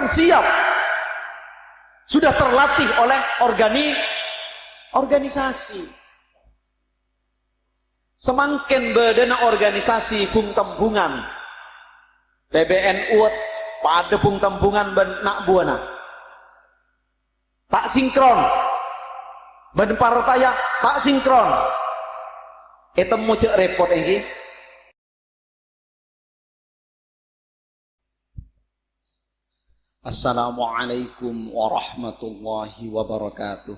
siap, sudah terlatih oleh organisasi. Semakin bedana organisasi bung tembungan PBNU pada bung tembungan benak buana tak sinkron, ben partaya tak sinkron, itu mau cek repot ini. Assalamualaikum warahmatullahi wabarakatuh.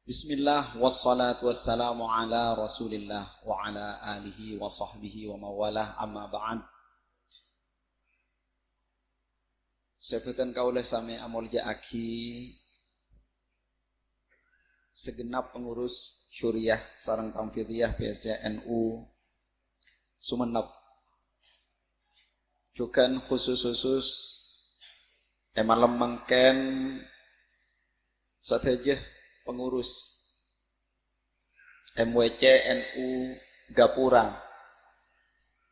Bismillah wassalatu wassalamu ala rasulillah wa ala alihi wa sahbihi wa mawalah, amma ba'd. Sebutan kaulah sami amolja aki segenap pengurus syuriah sareng tamfidiyah PSJNU Sumenep. Cukan khusus emalem mengken sateja pengurus MWC NU Gapura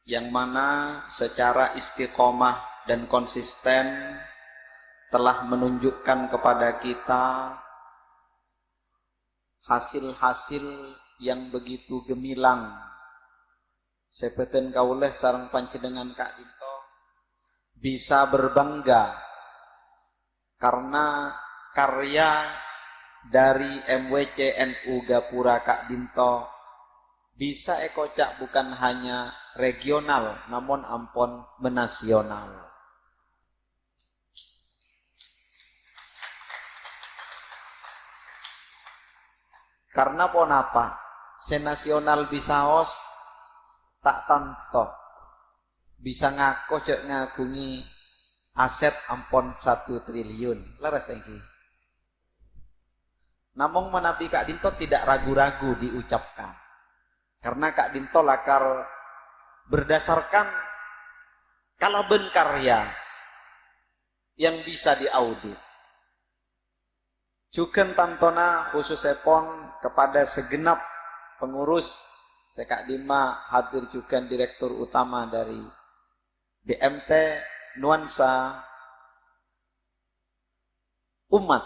yang mana secara istiqomah dan konsisten telah menunjukkan kepada kita hasil-hasil yang begitu gemilang. Sepeten kauleh sareng pancenengan Kak Dinto bisa berbangga karena karya dari MWC NU Gapura Kak Dinto bisa ekocak bukan hanya regional namun ampun menasional. Karena pon apa? Senasional bisa os tak tanto bisa ngaku cek ngagungi aset ampon 1 triliun. Laras engki. Namun menabi Kak Dinto tidak ragu-ragu diucapkan. Karena Kak Dinto lakar berdasarkan kalaben karya yang bisa diaudit. Cuken tantona khusus epon kepada segenap pengurus Sekak Dima hadir juga direktur utama dari BMT Nuansa Umat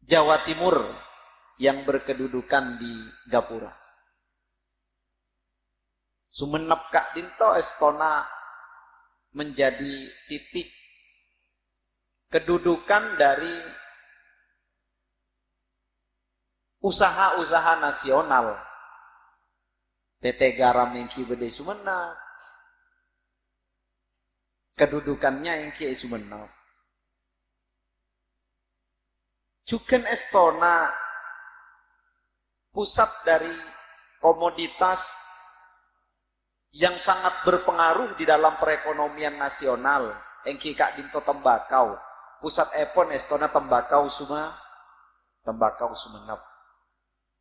Jawa Timur yang berkedudukan di Gapura. Sumenep Kak Dinto Estona menjadi titik kedudukan dari usaha-usaha nasional. PT Garam yang Bede Sumenep, kedudukannya yang Sumenep. Cuken Estona pusat dari komoditas yang sangat berpengaruh di dalam perekonomian nasional. Engki Kak Dinto tembakau, pusat epon Estona tembakau Sumenep.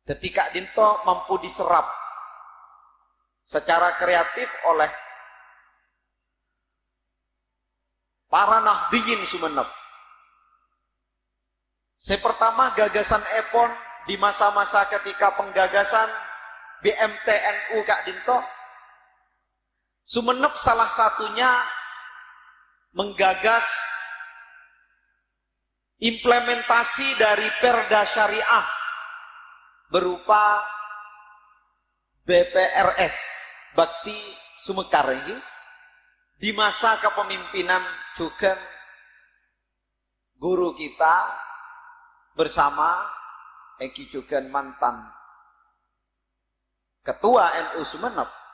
Ketika Dinto mampu diserap secara kreatif oleh para nahdiyin Sumenep. Pertama gagasan epon di masa-masa ketika penggagasan BMT NU Kak Dinto, Sumenep salah satunya menggagas implementasi dari Perda Syariah berupa BPRS Bakti Sumekar ini di masa kepemimpinan juga guru kita bersama Eki juga mantan Ketua NU Sumenep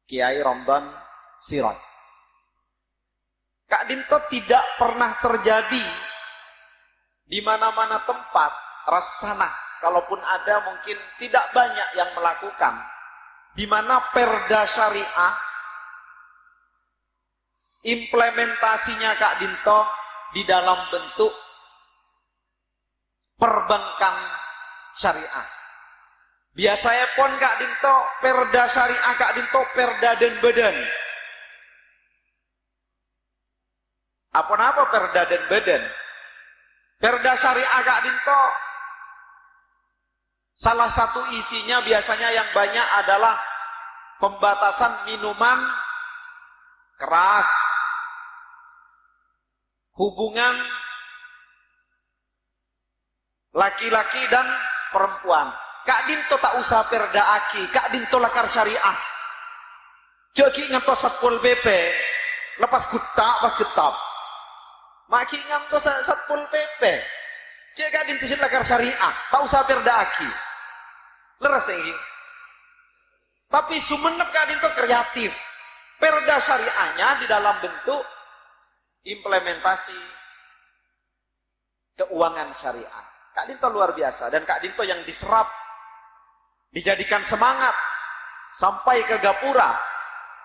Kiai Romdan Sirait. Kak Dinto tidak pernah terjadi di mana-mana tempat rasana, kalaupun ada mungkin tidak banyak yang melakukan, di mana Perda Syariah implementasinya Kak Dinto di dalam bentuk perbankan syariah. Biasanya pun Kak Dinto Perda Syariah Kak Dinto Perda dan Badan. Apa Perda dan Badan? Perda Syariah Kak Dinto Salah satu isinya biasanya yang banyak adalah pembatasan minuman keras, hubungan laki-laki dan perempuan. Kak Dinto tak usah perda aki, Kak Dinto lakar syariah. Joki ngantos Satpol PP, lepas kutak bah ketap. Maki ngantos Satpol PP. Cek Kak Dinto lakar syariah, tak usah perda aki. Leres ini. Tapi sumenep Kak Dinto kreatif. Perda syariahnya di dalam bentuk implementasi keuangan syariah. Kak Dinto luar biasa, dan Kak Dinto yang diserap, dijadikan semangat sampai ke Gapura,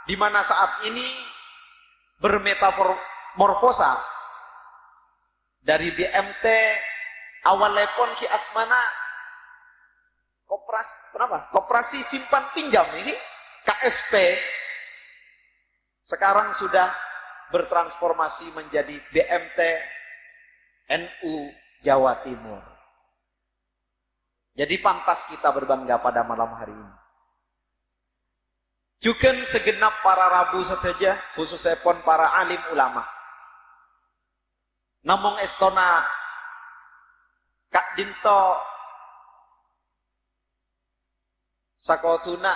di mana saat ini bermetamorfosa dari BMT awal lepon ki asmana koperasi simpan pinjam ini KSP, sekarang sudah bertransformasi menjadi BMT NU Jawa Timur. Jadi pantas kita berbangga pada malam hari ini. Juga segenap para rabu saja, khususnya pun para alim ulama. Namung estona Kak Dinto sakotuna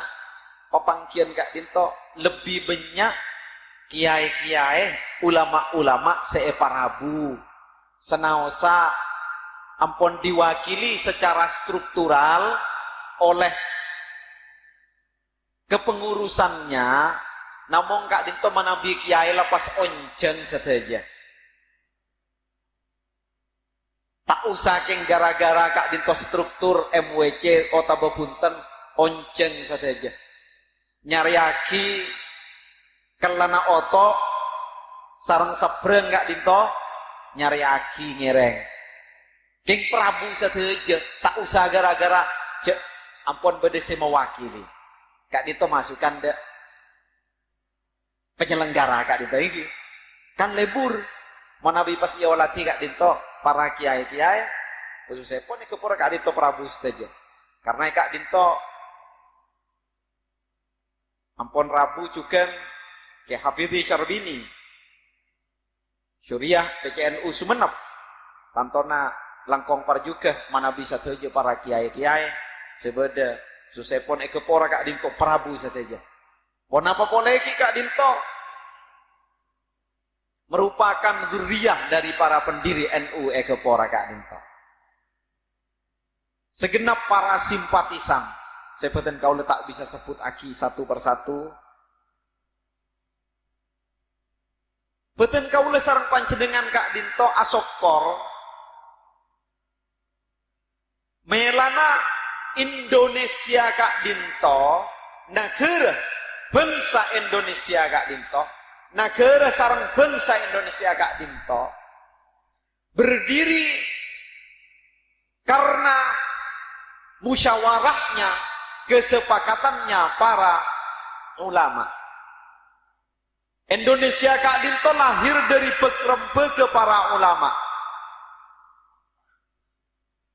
papangkian Kak Dinto lebih banyak kiai-kiai, ulama-ulama seeparabu senaosa ampun diwakili secara struktural oleh kepengurusannya, namun Kak Dinto manabi kiai lepas onceng saja. Tak usah keng gara-gara Kak Dinto struktur MWC Otabo Bunten onceng saja. Nyariaki kelana oto sarang sebreng Kak Dinto nyariaki ngereng. Keng Prabu saja, tak usah gara-gara cek ampun bedese mewakili. Kak Dinto masukkan dek penyelenggara Kak Dinto ini kan lebur manabi pas iawalati Kak Dinto para kiai-kiai khususnya pun ikepur Kak Dinto Prabu saja, karena Kak Dinto ampun Rabu juga ke Hafidhi Syarbini Syuriah PCNU Sumenep tantona langkong par juga manabi satu aja para kiai-kiai sebeda susepon ekepora Kak Dinto Prabu saja. Pon apa boleh Kak Dinto merupakan zuriyah dari para pendiri NU ekepora Kak Dinto. Segenap para simpatisan, sebeten kau letak bisa sebut aki satu persatu. Beten kau le sareng panjenengan Kak Dinto asokor melana Indonesia Kak Dinto, negara bangsa Indonesia Kak Dinto, negara sarang bangsa Indonesia Kak Dinto berdiri karena musyawarahnya, kesepakatannya para ulama. Indonesia Kak Dinto lahir dari berembeke para ulama.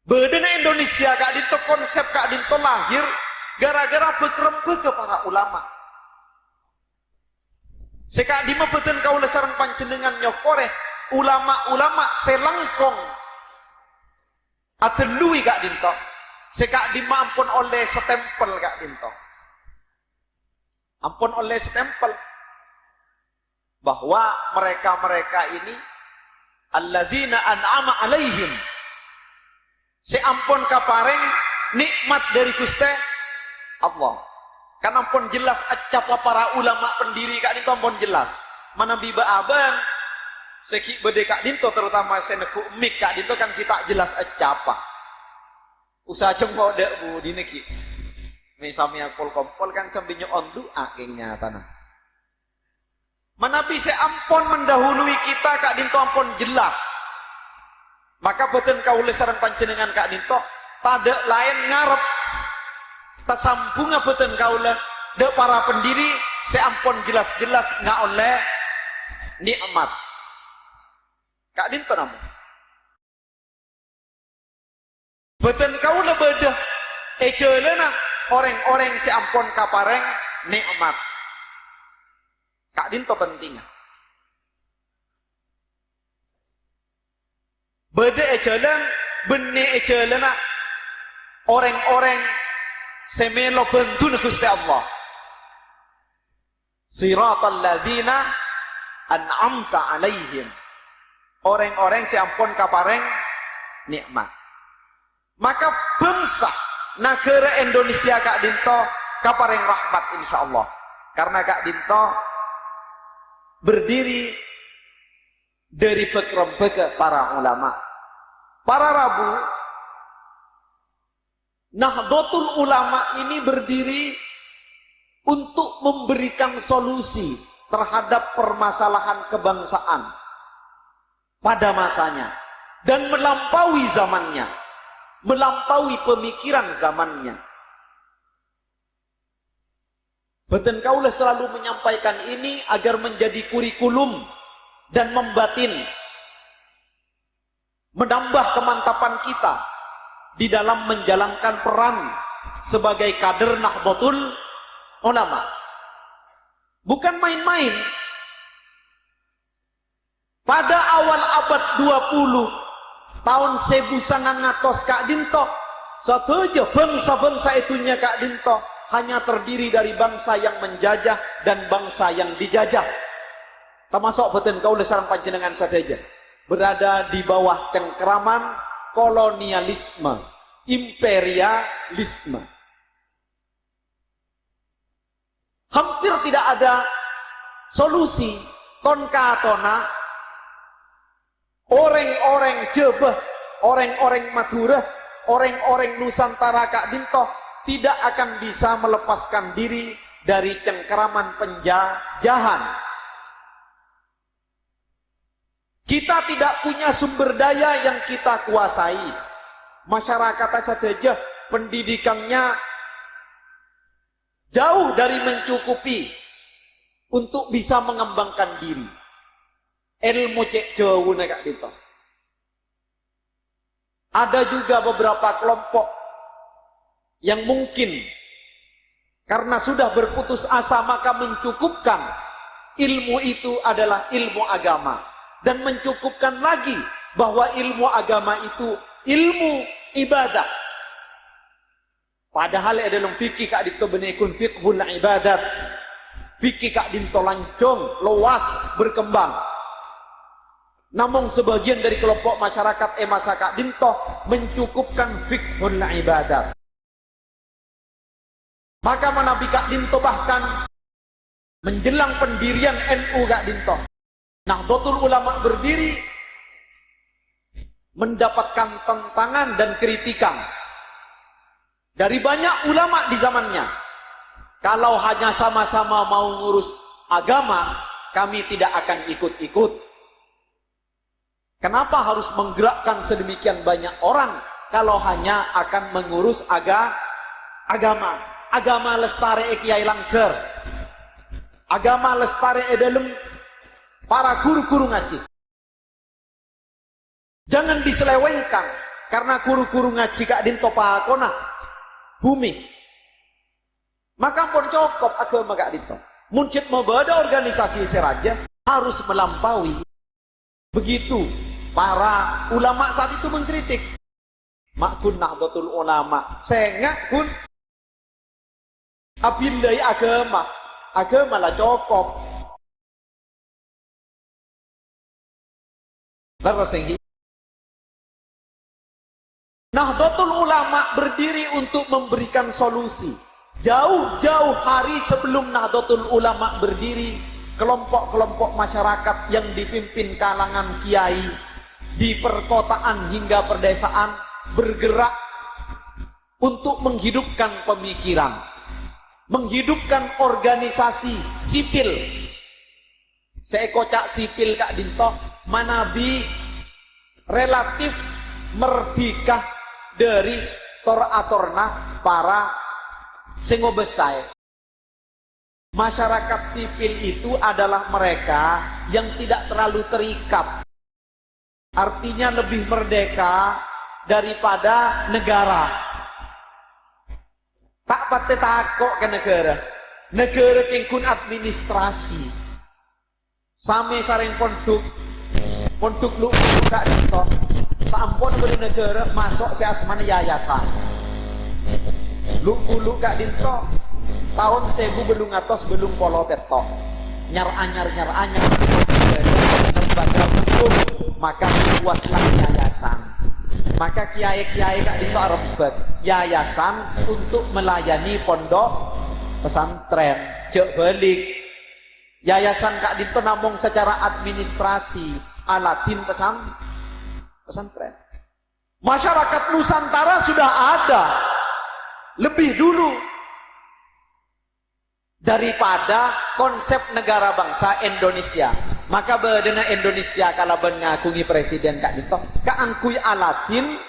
Bedena Indonesia Kak Dinto, konsep Kak Dinto lahir gara-gara berembeke para ulama. Sekak di mebeten kau lesarang panjenengan nyokore ulama-ulama selangkong atelui Kak Dinto. Sekak di ampun oleh setempel Kak Dinto. Ampun oleh setempel bahwa mereka-mereka ini alladzina an'ama alaihim, seampun kapareng nikmat dari Gusti Allah. Kan ampun jelas acapa para ulama pendiri Kak Dinto ampun jelas. Mana biba aban seki bede Kak Dinto terutama seneku mik Kak Dinto kan kita jelas acapa. Usaha cengkok dek bu dineki. Misami akpol kompol kan sambil nyon doa kengnya tanah. Mana bisa ampun mendahului kita Kak Dinto ampun jelas. Maka beten kau lesaran panjenengan Kak Dinto tada lain ngarep tasambunga beten kau le de para pendiri seampun jelas-jelas nggak oleh nikmat Kak Dinto namun beten kau le beda ejelena orang-orang si ampon kapareng nikmat. Kak dinto pentingnya. Bede ejelan, bene ejelena orang-orang semelo bentun Gusti Allah. Siratal ladzina an'amta alaihim. Orang-orang si ampun kapareng nikmat. Maka bangsa negara Indonesia Kak Dinto kapareng rahmat insyaallah. Karena Kak Dinto berdiri dari bekerempeke para ulama. Para rabu Nahdlatul Ulama ini berdiri untuk memberikan solusi terhadap permasalahan kebangsaan pada masanya dan melampaui zamannya, melampaui pemikiran zamannya. Beten kaulah selalu menyampaikan ini agar menjadi kurikulum dan membatin, menambah kemantapan kita di dalam menjalankan peran sebagai kader Nahdlatul Ulama. Bukan main-main. Pada awal abad 20 tahun 1900 Kak Dinto, satu aja bangsa-bangsa itunya Kak Dinto hanya terdiri dari bangsa yang menjajah dan bangsa yang dijajah. Termasuk beten kaulah sareng panjenengan saja berada di bawah cengkeraman kolonialisme, imperialisme. Hampir tidak ada solusi tonkatona orang-orang Jebeh, orang-orang Madura, orang-orang Nusantara Kak Dinto tidak akan bisa melepaskan diri dari cengkeraman penjajahan. Kita tidak punya sumber daya yang kita kuasai. Masyarakat saja pendidikannya jauh dari mencukupi untuk bisa mengembangkan diri. Ilmu cek jauh Kak Dinto. Ada juga beberapa kelompok yang mungkin karena sudah berputus asa maka mencukupkan ilmu itu adalah ilmu agama. Dan mencukupkan lagi bahwa ilmu agama itu ilmu ibadah. Padahal ada dalam fikih Kak Dinto benekun fiqhul ibadat. Fikih Kak Dinto lancung, luas, berkembang. Namun sebagian dari kelompok masyarakat masa Kak Dinto mencukupkan fiqhul ibadat. Maka Nabi Kak Dinto bahkan menjelang pendirian NU Kak Dinto, Nahdlatul Ulama berdiri mendapatkan tantangan dan kritikan dari banyak ulama di zamannya. Kalau hanya sama-sama mau ngurus agama, kami tidak akan ikut-ikut. Kenapa harus menggerakkan sedemikian banyak orang kalau hanya akan mengurus agama? Agama lestari kiai langgar. Agama lestari dalam para guru-guru ngaji. Jangan diselewengkan karena guru-guru ngaji Kak Dinto pakona bumi. Maka pun cukup agama Kak Dinto. Muncit membada organisasi seraja harus melampaui. Begitu para ulama saat itu mengkritik. Makun Nahdlatul Ulama sengak kun abindai agama lah cukup. Nahdlatul Ulama berdiri untuk memberikan solusi. Jauh-jauh hari sebelum Nahdlatul Ulama berdiri, kelompok-kelompok masyarakat yang dipimpin kalangan kiai di perkotaan hingga perdesaan bergerak untuk menghidupkan pemikiran, menghidupkan organisasi sipil. Seekocak sipil Kak Dinto, Manabi relatif merdeka dari tor-atorna para sengobesai. Masyarakat sipil itu adalah mereka yang tidak terlalu terikat. Artinya lebih merdeka daripada negara. pate takok ke negara. Negara kengkun administrasi. Same sareng pondok lu buka dito. Sampun beri negara masuk seasmana yayasan. Lu kak dito tahun 1000 belum ngatos belum polo petok. Nyar-anyar lembaga hukum, maka buatlah yayasan. Maka kiai-kiai kak dito arembet yayasan untuk melayani pondok pesantren. Jek balik yayasan kak dito namung secara administrasi alatin pesantren. Masyarakat Nusantara sudah ada lebih dulu daripada konsep negara bangsa Indonesia. Maka bedena Indonesia kalau ngakungi presiden kak dito kaangkui alatin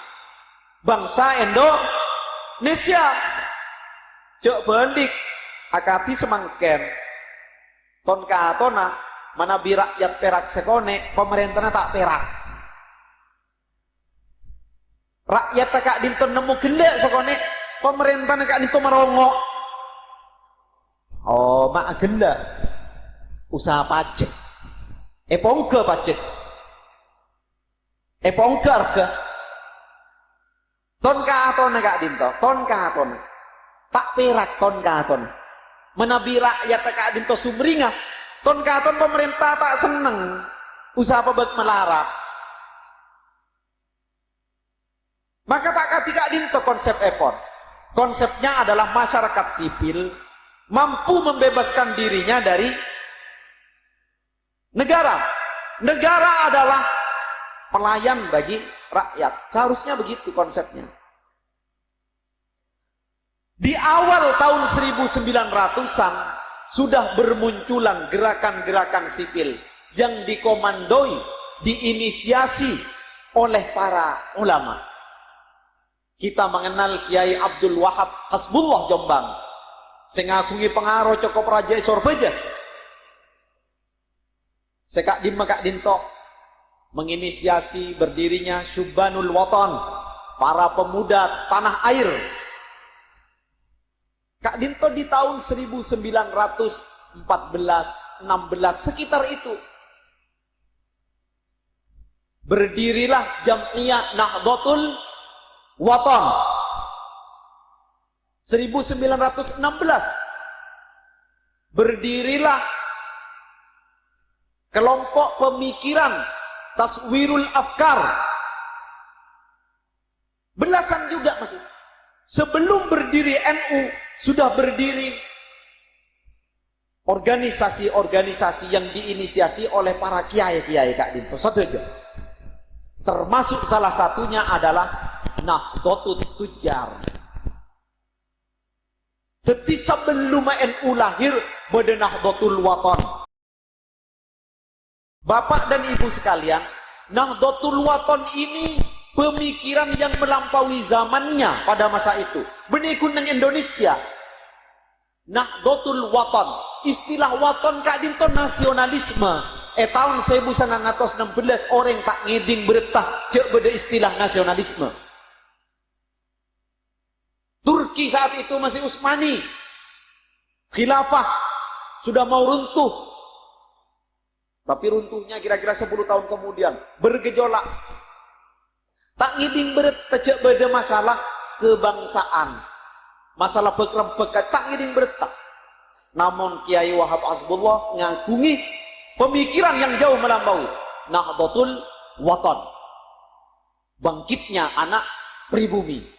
bangsa Indonesia. Jok balik akati semangken ton katona mana bi rakyat perak sekone pemerintahnya tak perak. Rakyat kak dito nemu gelek sekone pemerintahnya kak dito merongok. Oh, mak agenda usaha pajak. Pongke pajak. Pongke harga. Ton katon kak dinto, ton katon. Tak perak ton katon. Menabi rakyat kak dinto sumringa. Ton katon pemerintah tak seneng usaha pebek melarat. Maka tak kati kak dinto konsep epon. Konsepnya adalah masyarakat sipil mampu membebaskan dirinya dari negara. Negara adalah pelayan bagi rakyat. Seharusnya begitu konsepnya. Di awal tahun 1900-an sudah bermunculan gerakan-gerakan sipil yang dikomandoi, diinisiasi oleh para ulama. Kita mengenal Kiai Abdul Wahab Hasbullah Jombang. Sengakungi pengaruh Cokop Raja Sorbeja. Sekak dim kak dinto menginisiasi berdirinya Syubbanul Watan, para pemuda tanah air. Kak dinto di tahun 1914, 16 sekitar itu berdirilah Jam'iyah Nahdlatul Watan. 1916 berdirilah kelompok pemikiran Taswirul Afkar. Belasan juga masih. Sebelum berdiri NU sudah berdiri organisasi-organisasi yang diinisiasi oleh para kiai-kiai kak dinto. Satu aja. Termasuk salah satunya adalah Nahdlatul Tujjar. Teti sebelum NU lahir pada Nahdlatul Watan. Bapak dan ibu sekalian, Nahdlatul Watan ini pemikiran yang melampaui zamannya pada masa itu. Benikun nang Indonesia. Nahdlatul Watan, istilah watan kak dinto nasionalisme. Tahun 1916 orang tak ngeding beretah cek beda istilah nasionalisme. Turki saat itu masih Utsmani. Khilafah sudah mau runtuh. Tapi runtuhnya kira-kira 10 tahun kemudian. Bergejolak. Tak ngiding bertejak beda masalah kebangsaan. Masalah bekrem-bekat. Tak ngiding bertak. Namun Kiai Wahab Hasbullah ngagungi pemikiran yang jauh melampaui. Nahdlatul Watan. Bangkitnya anak pribumi.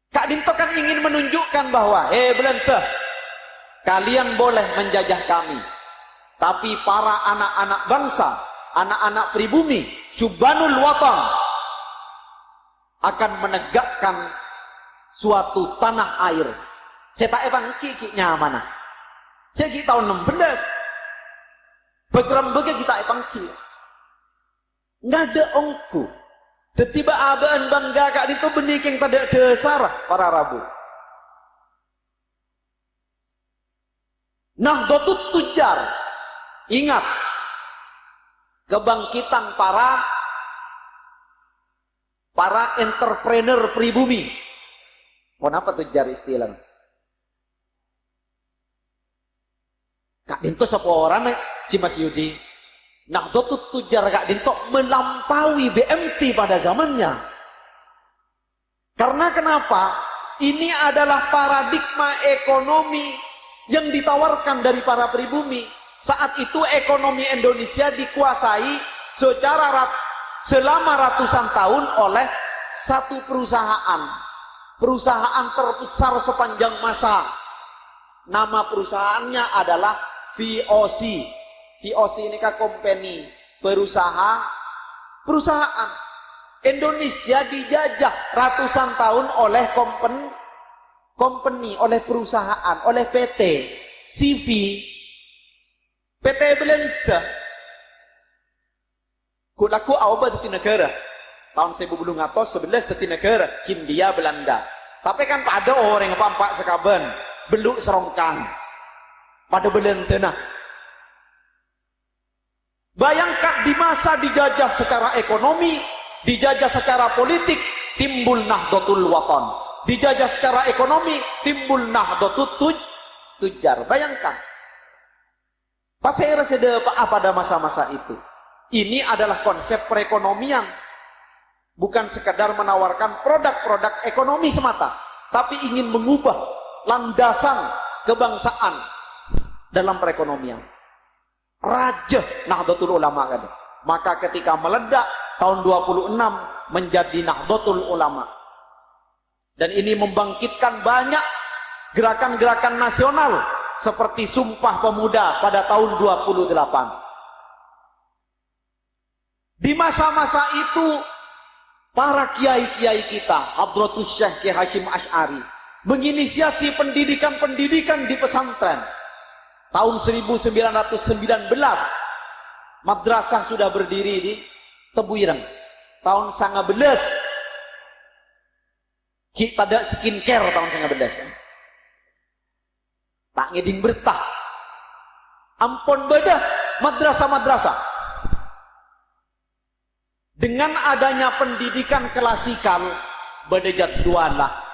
Kak Dinto kan ingin menunjukkan bahwa belenteh, kalian boleh menjajah kami, tapi para anak-anak bangsa, anak-anak pribumi, Syubbanul Watan akan menegakkan suatu tanah air. Saya tak ebang kikinya mana? Saya tahun 16 begeram bege kita ebang ki, nggak ada ongku. Tiba abaan bangga kak itu benih yang tak ada sarah para Rabu. Nahdlatul Tujjar, ingat kebangkitan para entrepreneur pribumi. Kenapa Tujjar istilah? Engkau seorang si Mas Yudi. Nahdlatul Tujar Kak Dinto melampaui BMT pada zamannya. Karena kenapa? Ini adalah paradigma ekonomi yang ditawarkan dari para pribumi. Saat itu ekonomi Indonesia dikuasai selama ratusan tahun oleh satu perusahaan. Perusahaan terbesar sepanjang masa. Nama perusahaannya adalah VOC. VOC ini kan company, perusahaan. Indonesia dijajah ratusan tahun oleh company, oleh perusahaan, oleh PT, CV, PT Belanda. Kulaku awal di negara. Tahun 1911 di negara Hindia Belanda. Tapi kan pada orang yang pampak sekaban, beluk serongkang. Pada Belanda nah. Bayangkan di masa dijajah secara ekonomi, dijajah secara politik, timbul Nahdlatul Watan. Dijajah secara ekonomi, timbul Nahdlatul Tujar. Bayangkan. Pasir sedapa pada masa-masa itu. Ini adalah konsep perekonomian. Bukan sekadar menawarkan produk-produk ekonomi semata, tapi ingin mengubah landasan kebangsaan dalam perekonomian. Raja Nahdlatul Ulama kan. Maka ketika meledak tahun 26 menjadi Nahdlatul Ulama. Dan ini membangkitkan banyak gerakan-gerakan nasional seperti Sumpah Pemuda pada tahun 28. Di masa-masa itu para kiai-kiai kita, Hadratus Syekh Kiai Hasyim Asy'ari, menginisiasi pendidikan-pendidikan di pesantren. Tahun 1919 madrasah sudah berdiri di Tebuireng. Tahun 19 kita ada skincare tahun 19 kan. Tak ngeding bertah. Ampun beda madrasah-madrasah. Dengan adanya pendidikan klasikal, beda jadwalah,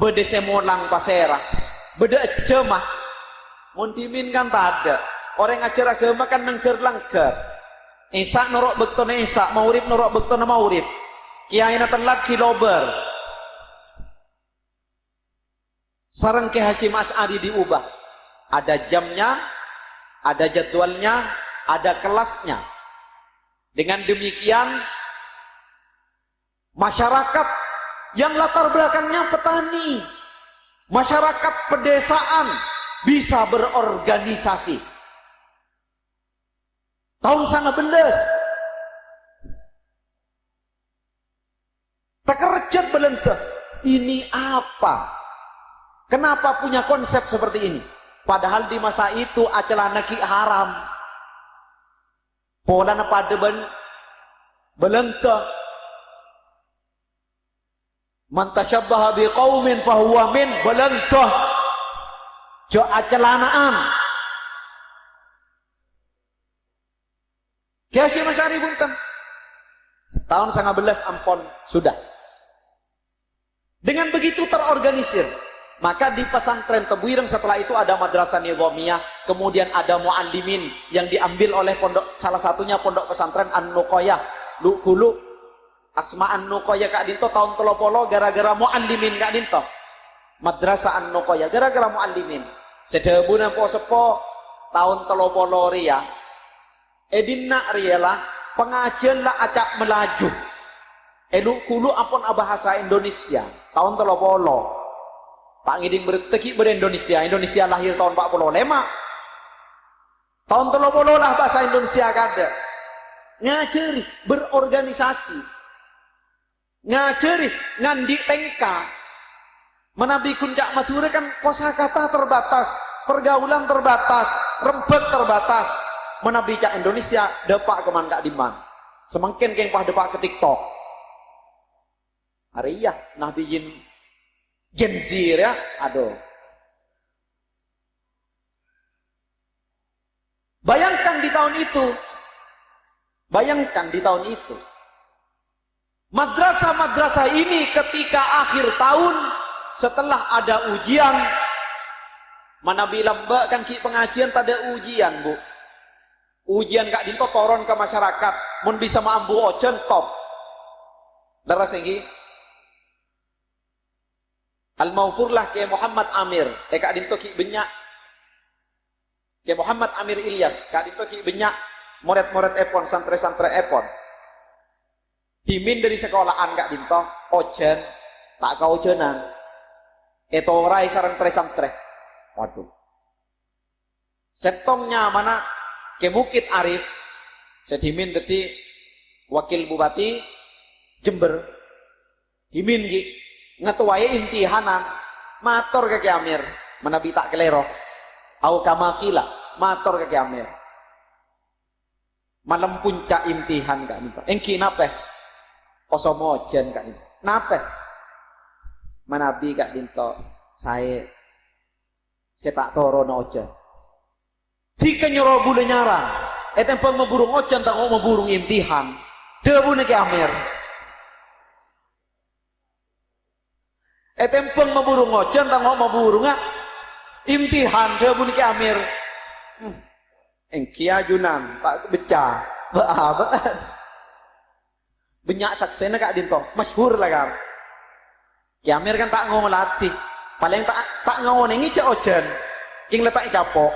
beda semolang pasera, beda cemah. Muntimin kan tak ada. Orang acara agama kan nengker-lengker. Isak norok bektona isak, maurib norok bektona maurib. Kiai na telat kilober. Sareng Kiai Hasyim Asy'ari diubah. Ada jamnya, ada jadwalnya, ada kelasnya. Dengan demikian, masyarakat yang latar belakangnya petani, masyarakat pedesaan bisa berorganisasi. Tahun 19 tekerjat belenteh. Ini apa? Kenapa punya konsep seperti ini? Padahal di masa itu acelana ki haram. Polana pada belenteh. Man tasyabbaha biqaumin fahuwa min belenteh. Jo acelanaan. Kiai Hasyim Asy'ari bunten. Tahun 19 ampon sudah. Dengan begitu terorganisir. Maka di pesantren Tebuireng setelah itu ada madrasah nizamiyah, kemudian ada muallimin yang diambil oleh pondok, salah satunya pondok pesantren An-Nuqayah, Hulu Asma An-Nuqayah Kak Dinto tahun 30 gara-gara muallimin Kak Dinto. Madrasah An-Nuqayah gara-gara muallimin. Sedebuna po sepo tahun 30 ria. Edinna rialah pengajian lah acak melaju. Kulu apun bahasa Indonesia tahun 30. Tak ngiding berteki ber Indonesia. Indonesia lahir tahun 45. Tahun 30 lah bahasa Indonesia kada. Ngajari berorganisasi. Ngajari ngandi tengka. Menabi kuncak madura kan kosakata terbatas, pergaulan terbatas, rembet terbatas. Menabi cak Indonesia depak keman kak diman. Semakin keng pah depak ke TikTok. Hari iya nah dijin Gen Z ya, aduh. Bayangkan di tahun itu, madrasah-madrasah ini ketika akhir tahun setelah ada ujian, Mana bilang mbak kan ki pengajian tak ada ujian bu. Ujian kak dinto toron ke masyarakat. Mun bisa mambu ojen top. Daras lagi. Al-Mawfur lah ke Muhammad Amir. Kak dinto ki benyak. Ke Muhammad Amir Ilyas. Kak dinto ki benyak. Murid-murid epon, santri-santri epon. Dimin dari sekolahan kak dinto. Ojen. Tak kau ojenan. Itu orai sarang tre-santri. Waduh. Setongnya mana ke Bukit Arif. Sedimin deti wakil bupati Jember. Dimin ki ngetuai imtihanan. Matur ke Amir. Menabi tak kelero. Au kamakila. Matur ke Amir. Malam puncak imtihan kak nih. Engki nape? Osomojen kak nih. Nape? Menabi kak dinto. Saya tak toro na ojen. Tika nyoro bule nyarang. Tempeng memburung ojen tak mau memburung imtihan. Debu ke Amir. Tempeng memburung ojen tak mau memburung imtihan. Debu ke Amir. Engki ajunan tak becah. Baaban. Banyak saksena kak dinto. Masyhur lah kan. Ki Amir kan tak ngomong latih. Paling tak ngawon ini cek ojen. King letak capok.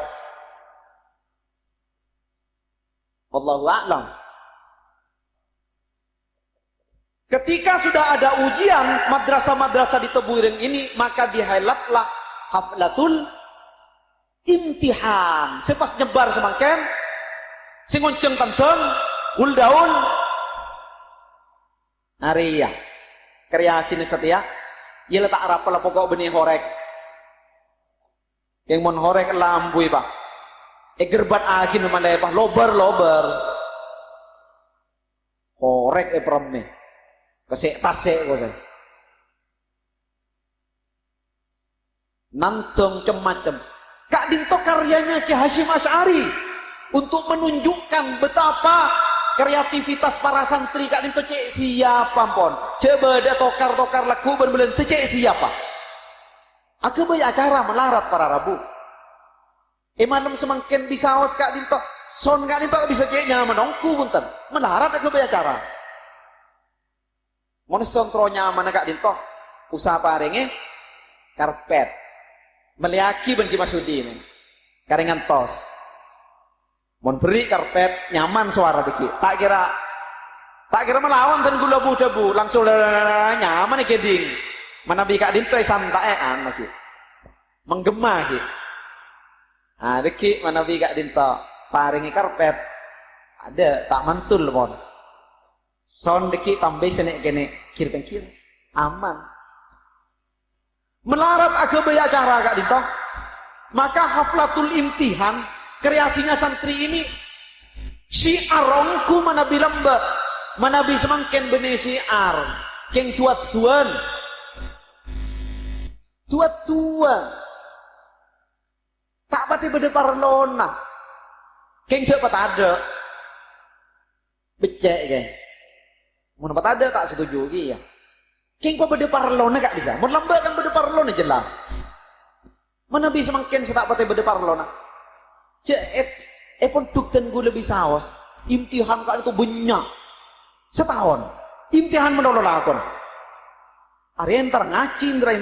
Wallahu a'lam. Ketika sudah ada ujian madrasah-madrasah di Tebuireng ini, maka di-highlightlah haflatul imtihan. Sepas nyebar semangken, sing ngonceng tenteng, uldaul, Ariyah. Kreasi ini setia. Ia letak rapal pokok benih horek. Yang mon horek lambui pak. Gerbat akin mandai pak lober. Horek prome. Kesek tasek kau saya. Nantong cem-macem. Kak dinto karyanya Ki Hasyim Asy'ari untuk menunjukkan betapa kreativitas para santri. Kak dinto cek siapa pon. Coba ada tokar-tokar laku berbulan cek siapa. Aku banyak acara melarat para Rabu. Malam semangkin bisa awas Kak dinto. Son Kak dinto bisa cek nyaman ongku punten. Melarat aku banyak acara. Mon sontro nyaman Kak dinto. Usaha parenge karpet. Meliaki benci Masudi ini. Karingan tos. Mon beri karpet nyaman suara dikit. Tak kira melawan dan gula bu langsung nyaman nih keding. Mana bi Kak dinto santaean lagi. Menggema ki. Ah deki mana bi Kak dinto paringi karpet. Ada tak mantul mon. Son deki tambah senek kene kir aman. Melarat agak banyak cara Kak dinto. Maka haflatul imtihan kreasinya santri ini syiarongku mana bilang mbak mana bisa mangken benih syiar keng tuan tak pati berdepar lona keng cepat ada becek keng mau dapat ada tak setuju ya keng kok berdepar lona gak bisa mau lambat kan berdepar lona jelas mana bisa mangken tak pati berdepar lona pun dukten gue lebih saos imtihan Kak itu banyak setahun imtihan menolong lakon arientar ngaci indra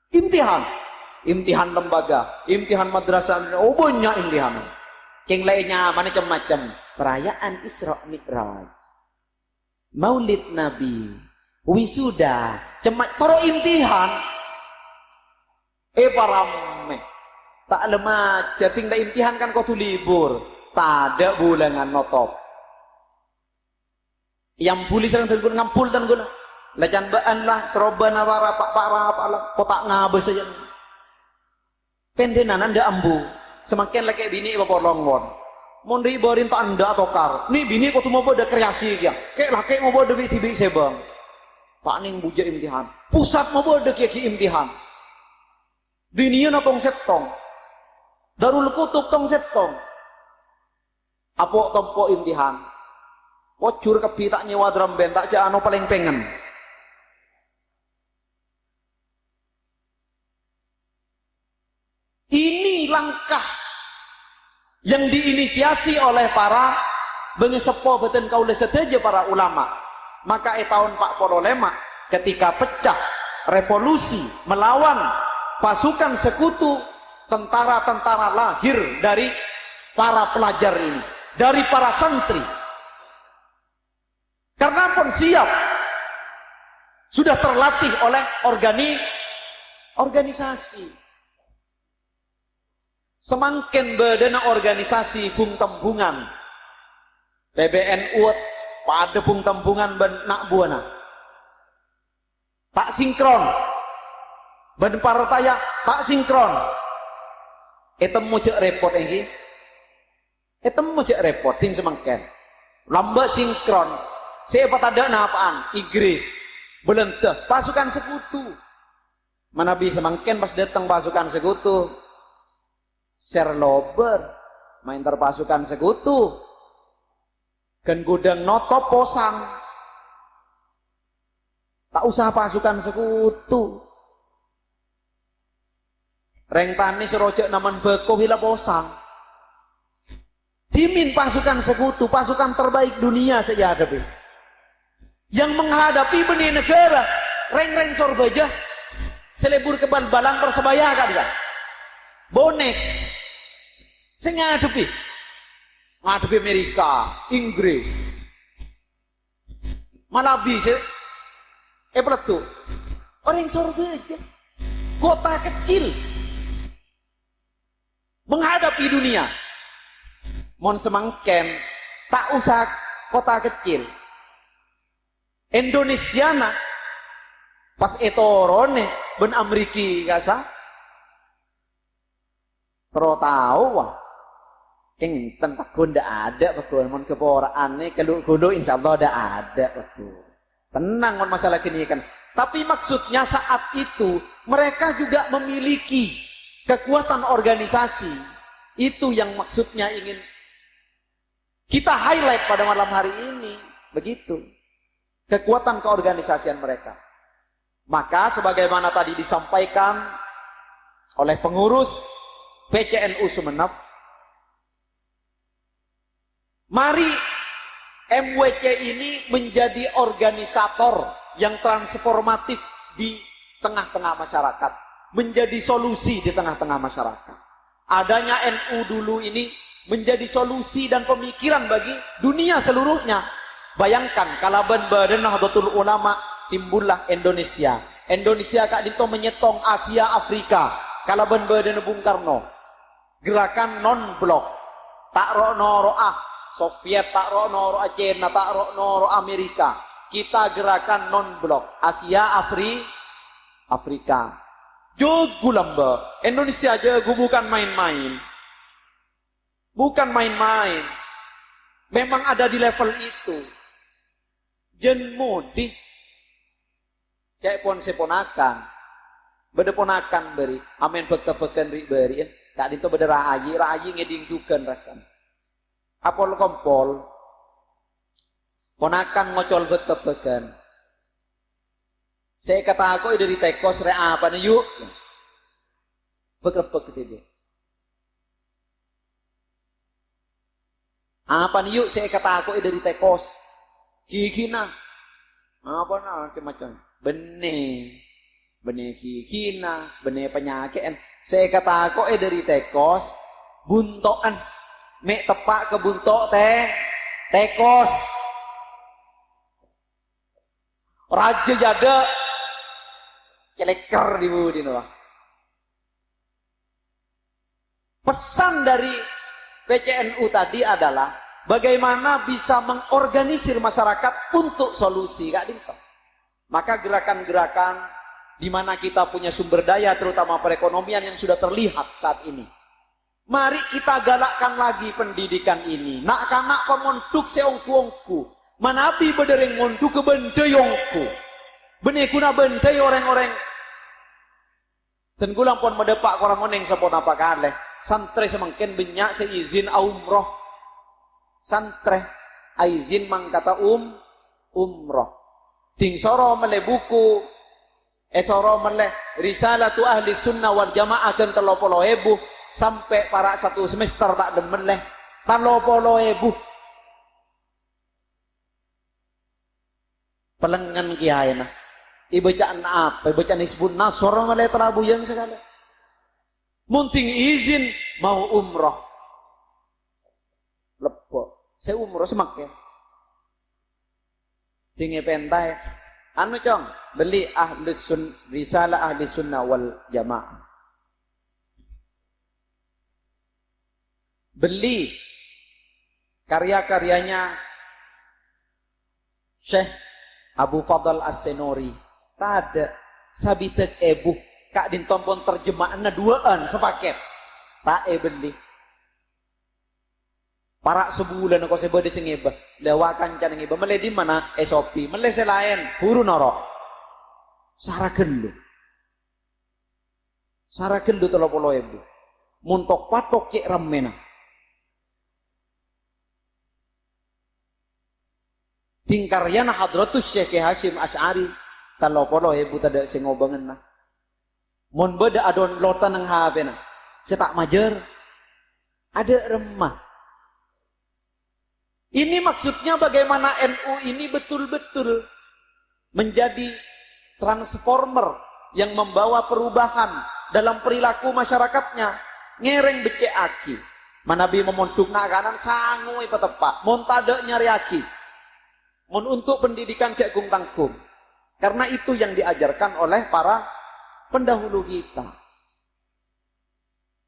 imtihan lembaga imtihan madrasah banyak imtihan keng lainnya macam-macam perayaan Isra Mi'raj Maulid Nabi wisuda toro imtihan parame tak lemah jating da imtihan kan kau tu libur tak ada bulangan notop yang pulih serang tergun ngampul dan guna lajan baan lah seroban para lah kotak ngabes saja pendenan anda ambu semakin lagi bini bapak longon mondi borin tak anda tokar nih bini kau tu mau ada kreasi ya kayak laki mau ada tibi sebang tak ning buja imtihan pusat mau ada kiaki imtihan dunia natong setong Darul Kutub tong setong. Apo tompo imtihan. Wocur kepi tak nyewa drum band tak jano paling pengen. langkah yang diinisiasi oleh para bengesepo beten kaula seteja para ulama. Maka tahun 45 ketika pecah revolusi melawan pasukan sekutu, tentara-tentara lahir dari para pelajar ini, dari para santri. Karena pun siap, sudah terlatih oleh organisasi. Semakin bedena organisasi bung tembungan PBNU pada bung tembungan nak buana tak sinkron, ben partaya tak sinkron. Etemu cek repot ini, etemu cek repot ting semangken lambat sinkron. Siapa tada napaan Inggris belenteh pasukan sekutu. Mana bisa mangken pas datang pasukan sekutu serlober main terpasukan sekutu kan gudang noto posang. Tak usah pasukan sekutu. Reng tani serojak naman beko bila posang. Dimin pasukan sekutu, pasukan terbaik dunia saja hadapi. Yang menghadapi benih negara, reng-reng sorbaja, selebur kebal balang persebaya kak dia. Bonek. Saya ngadepi Amerika, Inggris. Malabi peletu. Orang sorbaja, kota kecil menghadapi dunia. Mon semangken tak usah kota kecil. Indonesia na pas etorone ben Ameriki kasa tero tahu wah enten pakun ndak ada pakun mon keporaane kelu insyaallah ndak ada pakun. Tenang mon masalah kini kan. Tapi maksudnya saat itu mereka juga memiliki kekuatan organisasi. Itu yang maksudnya ingin kita highlight pada malam hari ini. Begitu. Kekuatan keorganisasian mereka. Maka sebagaimana tadi disampaikan oleh pengurus PCNU Sumeneb, mari MWC ini menjadi organisator yang transformatif di tengah-tengah masyarakat, menjadi solusi di tengah-tengah masyarakat. Adanya NU dulu ini menjadi solusi dan pemikiran bagi dunia seluruhnya. Bayangkan kalaban badan Nahdlatul Ulama timbullah Indonesia. Indonesia kak dito menyetong Asia Afrika. Kalaban badan Bung Karno. Gerakan non blok. Tak rono roah Soviet, tak rono roah Cina, tak rono roah Amerika. Kita gerakan non blok. Asia Afrika. Jogu lamba. Indonesia jago bukan main-main. Bukan main-main. Memang ada di level itu. Jen mudi cek pon seponakan bede ponakan beri amen bekte-beken ri beri tak dinto bede rayi ngeding juken rasan apol kompol ponakan ngocol bekte-beken saya kata aku dari tekos re apa nih yuk bekte-beken tibe apa nih yuk saya kata aku dari tekos kikina apa nak macam benih kikina benih penyakit saya kata aku dari tekos buntoan mek tepak ke buntok tekos raja jada celeker di budi noh. Pesan dari PCNU tadi adalah bagaimana bisa mengorganisir masyarakat untuk solusi Kak Dinto. Maka gerakan-gerakan di mana kita punya sumber daya terutama perekonomian yang sudah terlihat saat ini. Mari kita galakkan lagi pendidikan ini. Nak kanak pemonduk seongku-ongku. Manapi bedereng monduk ke bendeyongku. Benih kuna bendey orang-orang. Tenggulang pon medepak orang oneng sepon apa kaleh. Santre semangkin benyak seizin umroh. Santre aizin mangkata umroh ting soro mele buku soro mele risalatu ahli sunnah wal jamaah kan 30.000 sampai para satu semester tak demen leh. Talopolo ebu. Pelengan kiai nah. Ibacaan apa? Ibacaan Hizbun Nasr malah terabuyan segala. Munting izin mau umroh. Lepo. Saya umroh semakin. Tinggi pentai. Anu cong, beli risalah ahli sunnah wal jamaah. Beli karya-karyanya Syekh Abu Fadl As-Senori. Tada sabitek ebuh kak dintompon terjemahannya duaan sepaket. Tak beli. Para sebulan aku sebede singeba, lewakan can ngeba mele di mana SOP, mele selain huru norok. Saraken lu 30.000. Muntok patok ke ramena. Tingkaryana hadratus Syekh Hashim Asy'ari 30.000 tada sing ngobangen nah. Mun beda adon lotan nang HP na. Setak majer. Ada remah. Ini maksudnya bagaimana NU ini betul-betul menjadi transformer yang membawa perubahan dalam perilaku masyarakatnya. Ngereng becek aki. Manabi memontuk nak kanan sangui petepak. Montade nyari aki. Mon untuk pendidikan cek gung tangkum. Karena itu yang diajarkan oleh para pendahulu kita.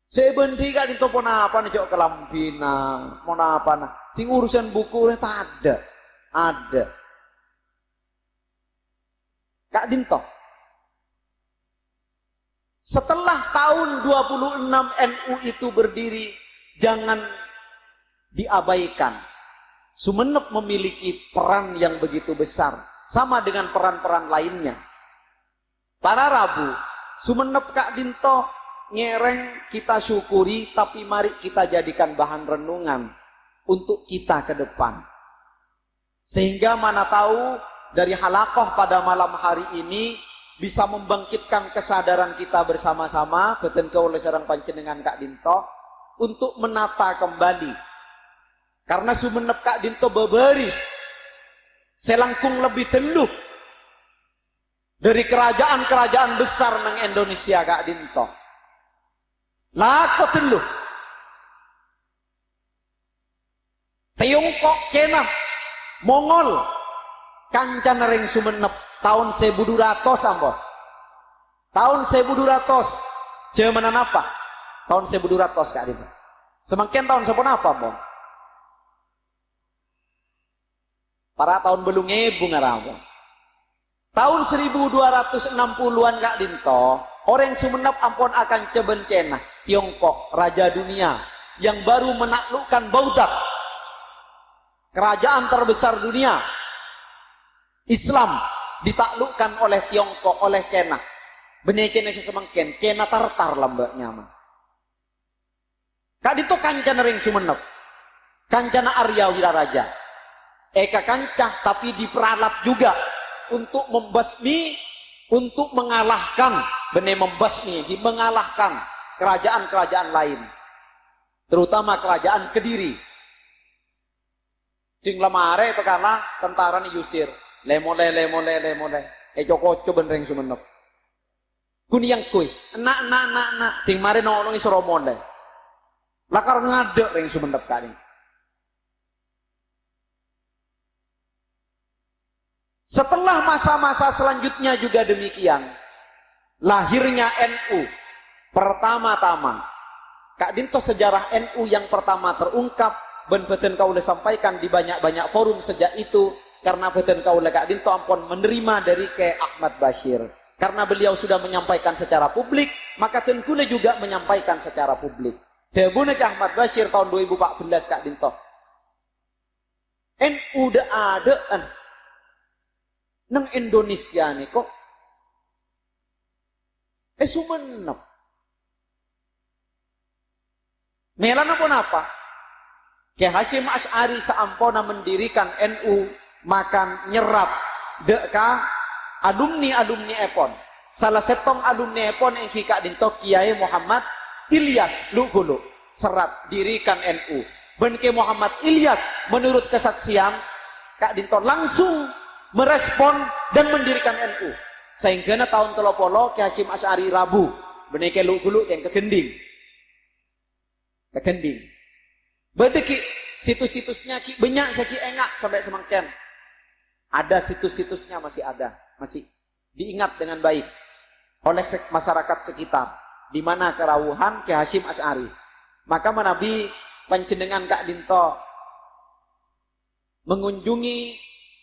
Sebendi kak di topo apa nih cok kelampina, mau apa nah? Ting urusan buku tak ada. Kak Dinto. Setelah tahun 26 NU itu berdiri, jangan diabaikan. Sumenep memiliki peran yang begitu besar, sama dengan peran-peran lainnya. Para Rabu, Sumenep Kak Dinto ngereng kita syukuri, tapi mari kita jadikan bahan renungan untuk kita ke depan. Sehingga mana tahu dari halakoh pada malam hari ini bisa membangkitkan kesadaran kita bersama-sama, betenke oleh seorang panjenengan Kak Dinto, untuk menata kembali. Karena Sumenep Kak Dinto beberis, selangkung lebih teluh dari kerajaan-kerajaan besar nang Indonesia Kak Dinto. Lako teluh. Tiongkok, Cina, Mongol, kancan ring Sumenep tahun 1200 ambo. Tahun 1200. Jamanan apa? Tahun 1200 Kak Dinto. Semakin tahun sepon apa, ambo? Para tahun belum ngebu ngaramo. Tahun 1260-an Kak Dinto, orang Sumenep ampun akan cebencena Tiongkok, raja dunia yang baru menaklukkan Baghdad, kerajaan terbesar dunia. Islam ditaklukkan oleh Tiongkok, oleh Cina. Benih Cina sesemangken, Cina tartar lambaknya mah. Kak Dinto kancan ring Sumenep, kancana Arya Wiraraja. Eka kancah tapi diperalat juga untuk membasmi, untuk mengalahkan, benih membasmi, mengalahkan kerajaan-kerajaan lain, terutama kerajaan Kediri. Ting lemare pekala tentara ni Yusir, lemole. Joko benreng Sumenep. Kuni yang kui, nak, ting mare nolongi Soromole. Lakar ngadek reng Sumenep kali. Setelah masa-masa selanjutnya juga demikian. Lahirnya NU. Pertama-tama. Kak Dinto sejarah NU yang pertama terungkap. Ben beten kau udah sampaikan di banyak-banyak forum sejak itu. Karena beten kau udah Kak Dinto ampun menerima dari ke Ahmad Bashir. Karena beliau sudah menyampaikan secara publik. Maka Tenkule juga menyampaikan secara publik. Debune ke Ahmad Bashir tahun 2014 Kak Dinto. NU udah adaan. Nang Indonesia nih kok Sumenep melana pun apa Kiai Hashim Asy'ari saampona mendirikan NU makan nyerat deka alumni epon salah setong alumni epon yang Kak Dinto Kiai Muhammad Ilyas Lukulu serat dirikan NU. Ben Ke Muhammad Ilyas menurut kesaksian Kak Dinto langsung merespon dan mendirikan NU. Sehingga tahun 30 Ki Hasyim Asy'ari Rabu ben Ke Lukulu yang kegending. Kegending. Bedeki situs-situsnya ki banyak saki engak sampai semangken. Ada situs-situsnya masih ada, masih diingat dengan baik oleh masyarakat sekitar di mana kerawuhan Ki Hasyim Asy'ari. Maka Nabi panjenengan Kak Dinto mengunjungi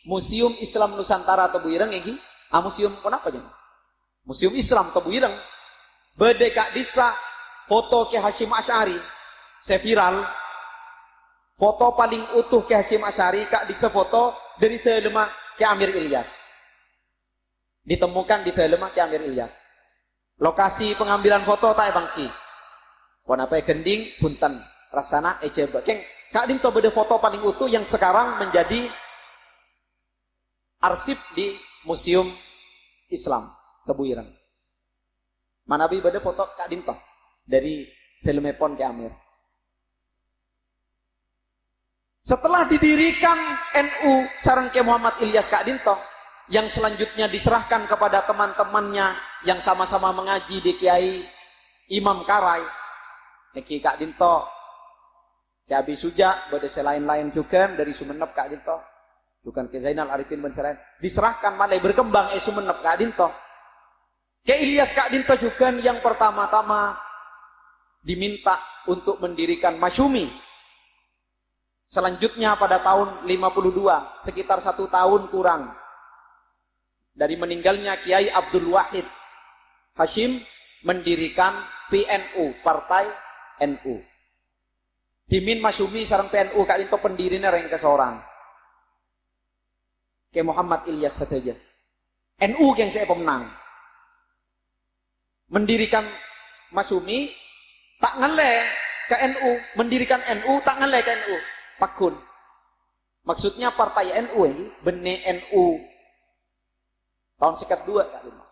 Museum Islam Nusantara Tebuireng iki. Museum kenapa jadi? Museum Islam Tebuireng. Bede Kak Disa foto Ki Hasyim Asy'ari seviral. Foto paling utuh Ki Hasyim Asy'ari Kak Disa foto dari telema Ki Amir Ilyas. Ditemukan di telema Ki Amir Ilyas. Lokasi pengambilan foto tak bangki. Kenapa gending punten rasana ejeba. Keng Kak Dinto beda foto paling utuh yang sekarang menjadi arsip di Museum Islam Tebuireng. Manabi beda foto Kak Dinto dari telemepon Ki Amir. Setelah didirikan NU sareng Ki Muhammad Ilyas Kak Dinto, yang selanjutnya diserahkan kepada teman-temannya yang sama-sama mengaji di Kiai Imam Karai, Ki Kak Dinto, Ki Abi Suja, berdesa lain-lain juga dari Sumenep Kak Dinto, juga Ki Zainal Arifin bin Serain, diserahkan malai berkembang Sumenep Kak Dinto. Ki Ilyas Kak Dinto juga yang pertama-tama diminta untuk mendirikan Masyumi. Selanjutnya pada tahun 52, sekitar 1 tahun kurang dari meninggalnya Kiai Abdul Wahid Hasyim, mendirikan PNU, Partai NU. Dimin Masyumi sareng PNU Kak Dinto pendirinya reng keseorang. Ke Muhammad Ilyas saja. NU yang saya pemenang. Mendirikan Masyumi tak ngele ke NU, mendirikan NU tak ngele ke NU. Pakun. Maksudnya partai NU ini bene NU. Tahun sekat 2 Kak Dinto.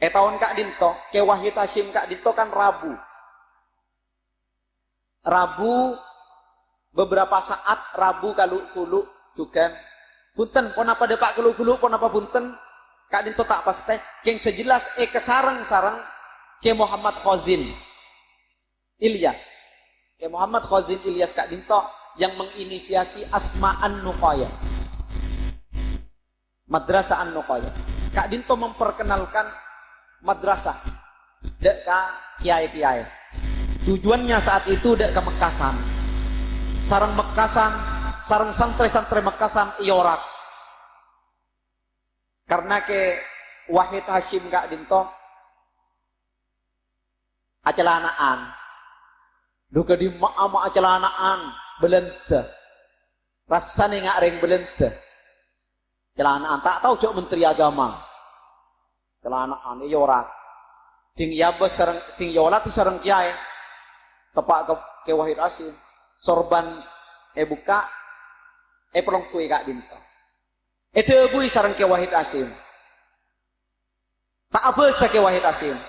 Tahun Kak Dinto, Ke Wahid Hasyim Kak Dinto kan Rabu. Rabu beberapa saat Rabu kulu juga. Punten pon apa depak kulu pon apa punten Kak Dinto tak pas teh. Yang sejelas kesarang-sarang Ke Muhammad Khazin Ilyas. Ke Muhammad Khazin Ilyas Kak Dinto yang menginisiasi Asma'an Nuqaya. Madrasah An-Nuqaya. Kak Dinto memperkenalkan madrasah dek ka kiai-kiai. Tujuannya saat itu dek ke Mekasan. Sarang Mekasan, sarang santri-santri Mekasan iorak. Karena ke Wahid Hasyim Kak Dinto acalanaan. Duka di ma'ama acalanaan belente. Rasanya ngak reng belente. Celanaan tak tahu cok Menteri Agama. Celanaan iorak. Ting yabes sareng ting yola tu sareng kiai. Tepak ke Wahid Hasyim. Sorban buka pelongkui Kak Dinto. Debui sareng ke Wahid Hasyim. Tak apa sa ke Wahid Hasyim.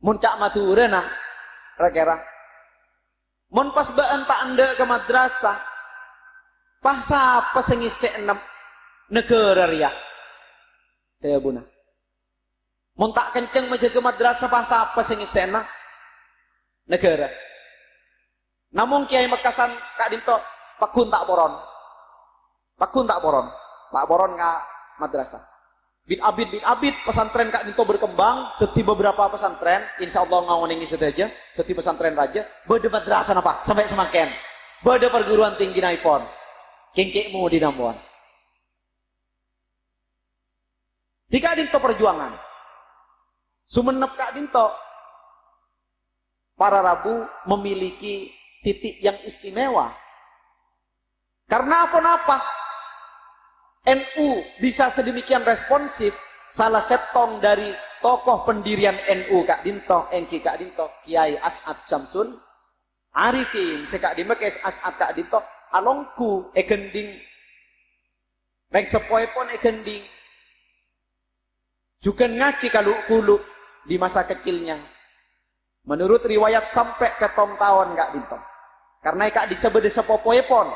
Mun cak maturena rakera. Mun pas baan tak anda ke madrasah. Pahsa apa sengise negara ria. Ya buna. Mun tak kenceng menjaga madrasah pahsa apa sengise negara. Namun Kiai Mekasan Kak Dinto pakun tak boron. Pakun tak boron. Tak boron ka madrasah. Bit abid pesantren Kak Dinto berkembang, teti beberapa pesantren, insyaallah ngawoningi saja, teti pesantren raja, bade madrasah apa sampai semakin. Bade perguruan tinggi naipon. Kengkekmu di Nambuan. Di Kak Dinto perjuangan. Sumenep Kak Dinto para Rabu memiliki titik yang istimewa. Karena apa-apa NU bisa sedemikian responsif, salah setong dari tokoh pendirian NU Kak Dinto, Engki Kak Dinto, Kiai As'ad Syamsun Arifin, sekak dimekes As'ad Kak Dinto, alongku gending, reng sepoi pon gending, juga ngaji kalau kulu di masa kecilnya, Menurut riwayat sampai petong tahun Kak Dinto. Karena Kak disebut sepopoepon.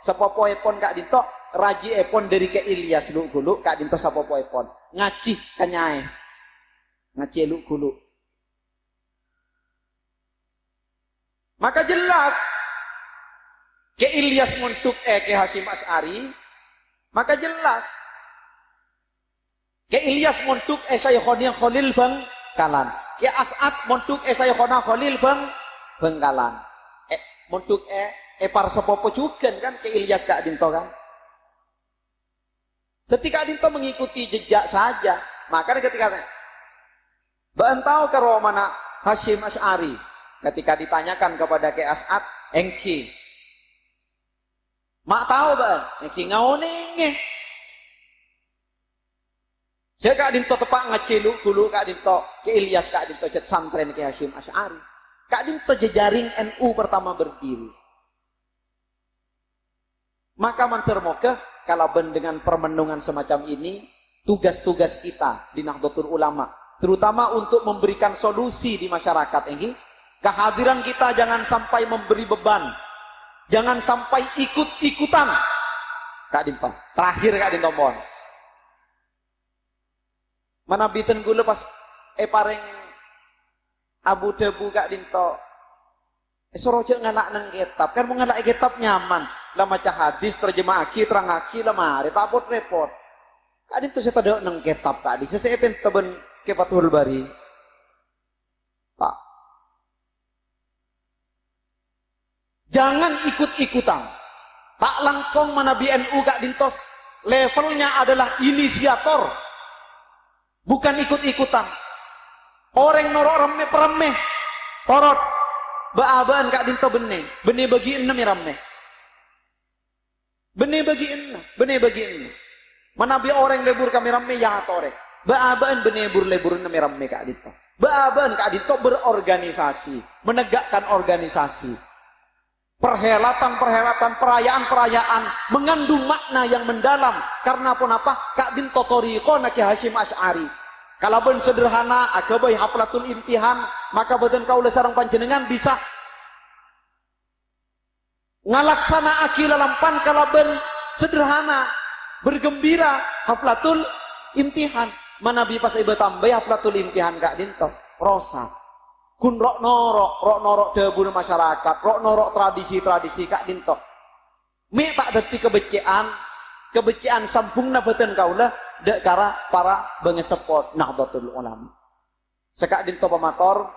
Sepopoepon Kak Dinto, raji epon dari ke Ilyas lu gulu Kak Dinto sepopoepon. Ngaci kanyai. Ngaci lu gulu. Maka jelas ke Ilyas muntuk ke Hasyim Asy'ari, maka jelas ke Ilyas muntuk Syekhona Khalil Bangkalan, ke As'ad muntuk Syekhona Khalil Bangkalan, muntuk par sepopo juga kan ke Ilyas Kak Dinto kan. Ketika Dinto mengikuti jejak saja, maka ketika bantau ke mana Hasyim Asy'ari, ketika ditanyakan kepada ke As'ad, engki mak tahu bang, engki ngaonenge. Saya Kak Dinto tepak ngecelu gulu Kak Dinto ke Ilyas Kak Dinto jet santren ke Hasyim Asy'ari. Kak Dinto jejaring NU pertama berdiri. Maka mantermoga kalau dengan permenungan semacam ini, tugas-tugas kita di Nahdlatul Ulama, terutama untuk memberikan solusi di masyarakat ini, kehadiran kita jangan sampai memberi beban, jangan sampai ikut-ikutan. Kak Dinto, terakhir Kak Dinto mohon. Mana biten gula pas pareng Abu Dhabi Kak Dinto. Sorojo ngalak nang kitab, kan mau ngalak kitab nyaman. Lah maca hadis terjemah aki terang aki lah mari tak repot. Kak Dinto saya tadok nang kitab Kak di saya pen teben ke Fathul Bari. Pak. Jangan ikut-ikutan. Tak langkong mana BNU Kak Dinto levelnya adalah inisiator. Bukan ikut-ikutan. Orang norok remeh-remeh. Torot. Baabaan Kak Dinto benih. Benih bagi 6 ya remeh. Benih bagi 6. Benih bagi 6. Mana bi orang lebur kami remeh ya torek. Baabaan benih lebur 6 ya remeh Kak Dinto. Baabaan Kak Dinto berorganisasi. Menegakkan organisasi. Perhelatan-perhelatan, perayaan-perayaan mengandung makna yang mendalam. Karena pun apa? Kak Dinto Thariqah Ki Hasyim Asy'ari. Kalau ben sederhana, agabai haflatul imtihan, maka beten kaula sareng panjenengan bisa ngalaksana akila lampan kalau ben sederhana, bergembira haflatul imtihan. Mana bi pas ibu tambah haflatul imtihan Kak Dinto, rosa. Kun rok norok debu masyarakat, rok norok tradisi-tradisi Kak Dinto. Mi tak deti kebecian sampungna beten kaula dek kara para bengesepot Nahdlatul Ulama. Sekak Dinto pamator,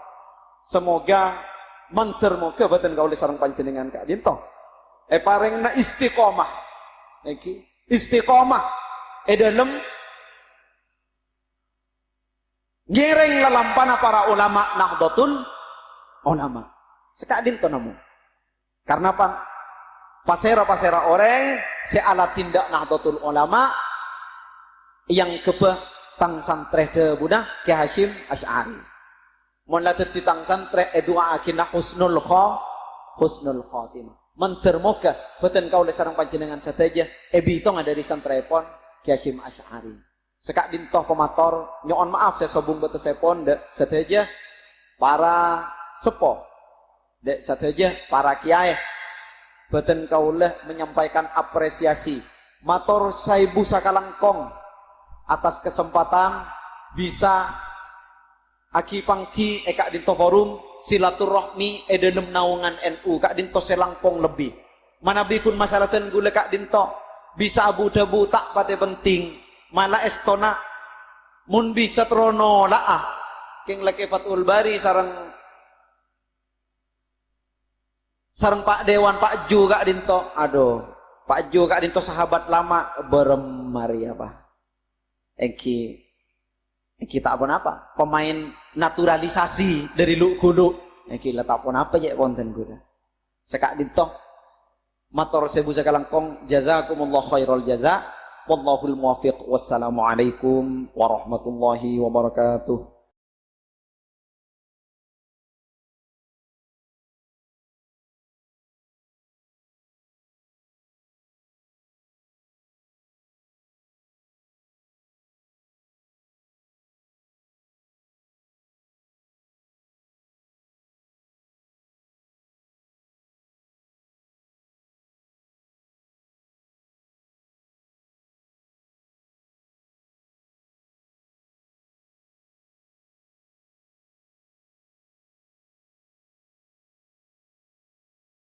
semoga mantermoga beten kaula sareng panjenengan Kak Dinto. Parengna istiqomah. Iki istiqomah dalem ngereng lalampana para ulama Nahdlatul Ulama. Sekak Dinto namun. Karena apa? Pasera-pasera orang seala tindak Nahdlatul Ulama yang keba tang santreh de budah Ki Hasyim Asy'ari. Mun latet tang santreh doa akinah husnul khatimah. Mentermoga beten kaula sareng panjenengan sateja bitong dari santrepon Ki Hasyim Asy'ari. Sekak Dinto pemator, nyoon maaf saya sobung betesepon dek sateja para sepo. Dek sateja para kiai. Beten kaula menyampaikan apresiasi. Mator saibu sakalangkong atas kesempatan bisa aki pangki Kak Dinto forum silaturahmi dalam naungan NU Kak Dinto selangkong lebih. Mana bikun masalah ten gule Kak Dinto bisa abu debu tak pate penting. Malah estona mun bisa trono laah keng laki Fathul Bari sarang Pak Dewan Pak Ju Kak Dinto. Aduh, Pak Ju Kak Dinto sahabat lama beremari apa? Eki tak pun apa? Pemain naturalisasi dari luk kudu. Eki tak pun apa je konten kuda. Sekak Dinto mator sebu sakalangkong jazakumullah khairul jaza. Wallahul muwaffiq. Wassalamualaikum warahmatullahi wabarakatuh.